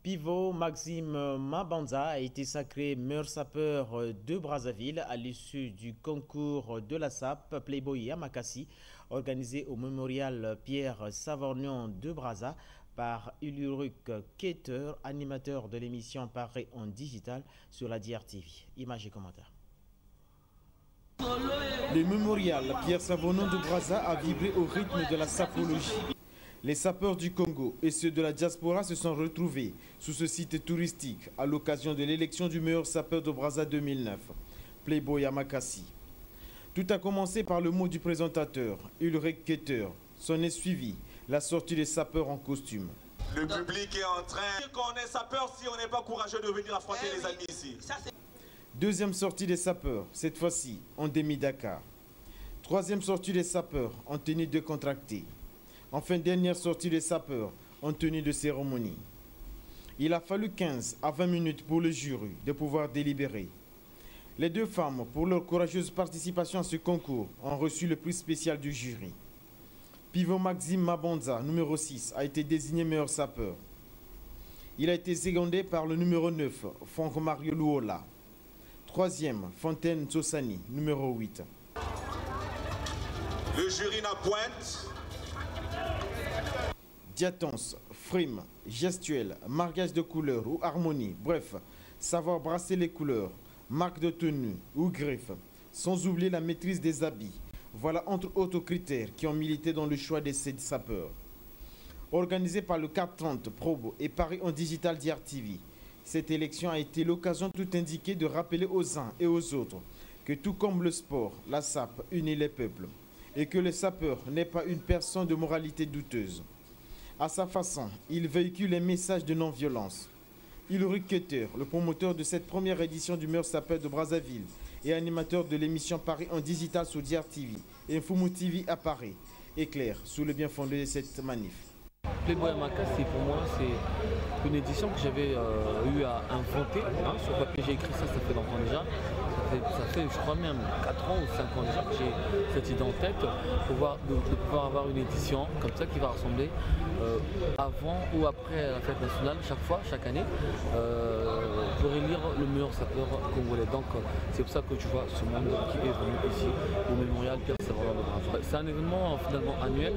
Pivot Maxime Mabanza a été sacré meilleur sapeur de Brazzaville à l'issue du concours de la SAP Playboy Yamakasi organisé au mémorial Pierre Savorgnon de Brazza par Ulrich Keter, animateur de l'émission Paris en digital sur la DRTV. Images et commentaires. Le mémorial Pierre Savorgnon de Brazza a vibré au rythme de la sapologie. Les sapeurs du Congo et ceux de la diaspora se sont retrouvés sous ce site touristique à l'occasion de l'élection du meilleur sapeur de Brazza 2009, Playboy Yamakasi. Tout a commencé par le mot du présentateur, Ulrich Keter. S'en est suivi la sortie des sapeurs en costume. Le public est en train de dire qu'on est sapeur si on n'est pas courageux de venir affronter les amis ici. Deuxième sortie des sapeurs, cette fois-ci en demi-Dakar. Troisième sortie des sapeurs en tenue décontractée. Enfin, dernière sortie des sapeurs en tenue de cérémonie. Il a fallu 15 à 20 minutes pour le jury de pouvoir délibérer. Les deux femmes, pour leur courageuse participation à ce concours, ont reçu le prix spécial du jury. Pivot Maxime Mabanza, numéro 6, a été désigné meilleur sapeur. Il a été secondé par le numéro 9, Franck Mario Luola. Troisième, Fontaine Sossani, numéro 8. Le jury n'a pointe. Diatons, frime, gestuelle, marquage de couleurs ou harmonie, bref, savoir brasser les couleurs, marque de tenue ou griffe, sans oublier la maîtrise des habits. Voilà entre autres critères qui ont milité dans le choix des 7 sapeurs. Organisée par le 430 Probo et Paris en digital DRTV, cette élection a été l'occasion tout indiquée de rappeler aux uns et aux autres que tout comme le sport, la SAP unit les peuples et que le sapeur n'est pas une personne de moralité douteuse. À sa façon, il véhicule les messages de non-violence. Ulrich Keter, le promoteur de cette première édition du meilleur sapeur de Brazzaville et animateur de l'émission Paris en digital sur DRTV et Fumu TV à Paris, éclaire sous le bien fondé de cette manif. Playboy Yamakasi, pour moi, c'est une édition que j'avais eu à inventer. Sur papier, j'ai écrit ça fait longtemps déjà. Ça fait, je crois même 4 ans ou 5 ans déjà que j'ai cette idée en tête, de pouvoir avoir une édition comme ça qui va rassembler avant ou après la fête nationale, chaque année, pour élire le meilleur sapeur congolais. Donc c'est pour ça que tu vois ce monde qui est venu ici au mémorial Pierre Savorgnon de Brazza. C'est un événement finalement annuel,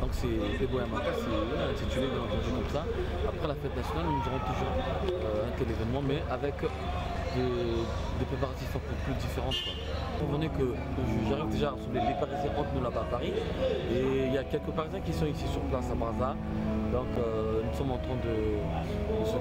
donc c'est Playboy Yamakasi, c'est intitulé bien entendu comme ça. Après la fête nationale, nous aurons toujours un tel événement, mais avec des préparatifs un peu plus différentes. Étant donné que j'arrive déjà à rassembler les Parisiens entre nous là-bas à Paris, et il y a quelques Parisiens qui sont ici sur place à Brazza, donc nous sommes en train de se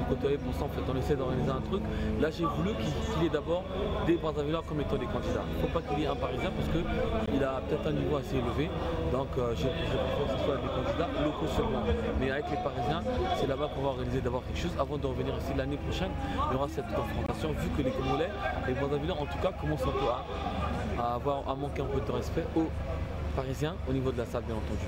côtoyer pour ça. En fait, on essaie d'organiser un truc. Là, j'ai voulu qu'il y ait d'abord des Brazzavillois comme étant des candidats. Il ne faut pas qu'il y ait un Parisien parce qu'il a peut-être un niveau assez élevé, donc je préfère que ce soit des candidats locaux seulement. Mais avec les Parisiens, c'est là-bas qu'on va organiser d'abord quelque chose avant de revenir ici l'année prochaine. Il y aura cette confrontation vu que les Congolais, les Brazzavillois en tout cas, commencent un peu à manquer un peu de respect aux Parisiens au niveau de la salle, bien entendu.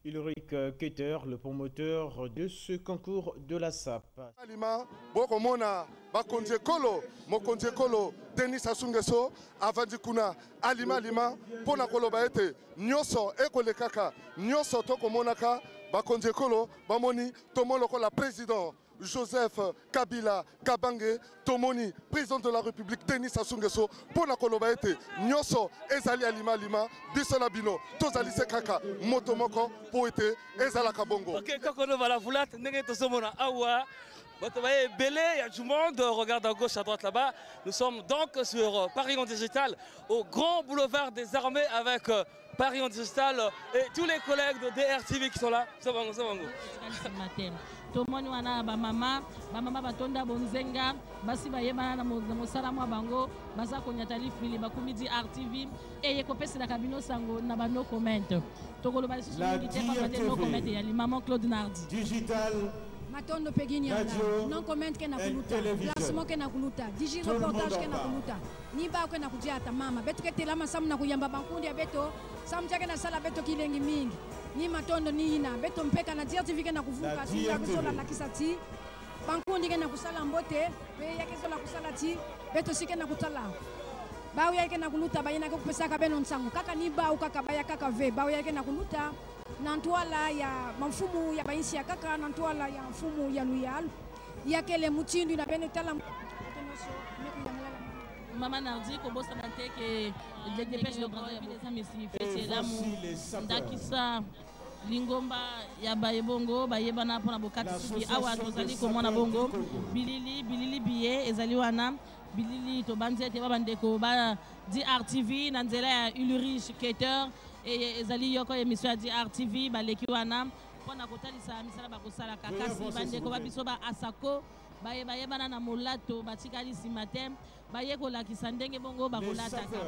Ulrich Keter, le promoteur de ce concours de la SAP. Alima, Bokomona, Bakonje Kolo, Mokonje Kolo, Denis Sassou Nguesso, Avandi Kuna, Alima Lima, Pona Kolo Baete, Nyoso, Ekole Kaka, Nyoso Toko Monaka, Bakonje Kolo, Bamoni, Tomoloko la président. Joseph Kabila Kabange Tomoni, président de la République, Denis Sassou Nguesso, Pona Kolobaete, Nyoso, Ezali Alima Lima, Bisola Bino, Tozali Sekaka, Motomoko, Poete, Ezala Kabongo. Ok, quand on va la voulate, Nenge Tosomona Awa. Belé, il y a du monde, regarde à gauche, à droite là-bas. Nous sommes donc sur Paris en digital, au grand boulevard des armées avec Paris en digital et tous les collègues de DRTV qui sont là. Sabango. Tomoni wana ba mama batonda bonzenga basi bayeba na mosala mwa bango baza konyatali fili bakumidi RTV et yekopesi la kabino sango na ba no comment tokolo ba susu milité pa no comment ya maman Claude Nardi digital Matondo Peginia, non comment que na kuluta, lancement que na kuluta, digi reportage que na kuluta, ni ba que na kujiata mama, beto que te lama samu na kuyamba bankundi ya beto, samu chake na sala beto kilengi mingi, ni matondo ni ina, beto mpeka na DRTV que na kuvuka, singa kusola na kisati, bankundi que na kusala mbote, pe yake sola kusala ti, beto sike na kutala. Bao yake na kuluta bayina ko pesa ka benon sangu, kaka ni ba kaka baya kaka ve, bao yake na kuluta. na ntwala ya mfumu ya baisi ya kaka na ntwala ya mfumu ya luyalu yakele mutindu na bene tala Maman Nardi, Kobosa Natek et les dépêches de Bravo, les amis, c'est l'amour. Dakissa, Lingomba, Yaba Bongo, Bayebana pour la Bokati, Awa, Tozali, Komona Bongo, Bilili, Billet, Ezaliwana, Bilili, Tobanze, Tebabandeko, DRTV, Nanzela, Ulrich, Keter, et Ezali Yoko, émission DRTV, Balekiwana, Pona Kotalisa, Misala Bakosala, Kakasi, Bandeko, Babisoba, Asako, Bayebana na Molato, Batikali Simatem. Baye kolakisa ndenge bongo bakolataka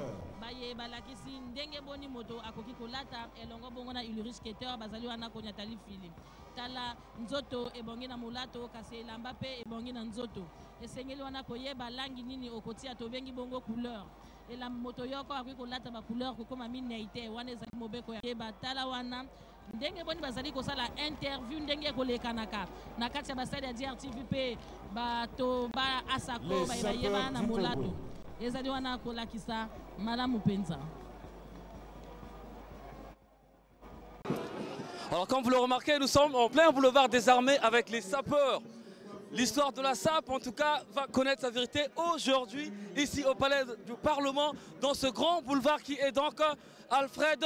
baye balakisi ndenge boni moto akoki kolata elongo bongo na Ulrich Keter bazali wana konyatali fili tala nzoto ebongi na molato kasi elamba pe ebongi na nzoto esengeli wana koyeba langi nini okotia tobengi bongo couleur ela moto yoko akoki kolata ba couleur kokoma mineite wana ezali mobeko ya yeba tala wana ndenge boni bazali kosala interview ndenge kolekanaka na kati ya basali ya DRTV pe bato ba asako bayeba na molato ezali wana kolakisa malamu penza. Alors comme vous le remarquez, nous sommes en plein boulevard des Armées avec les sapeurs. L'histoire de la SAP, en tout cas, va connaître sa vérité aujourd'hui, ici au Palais du Parlement, dans ce grand boulevard qui est donc Alfred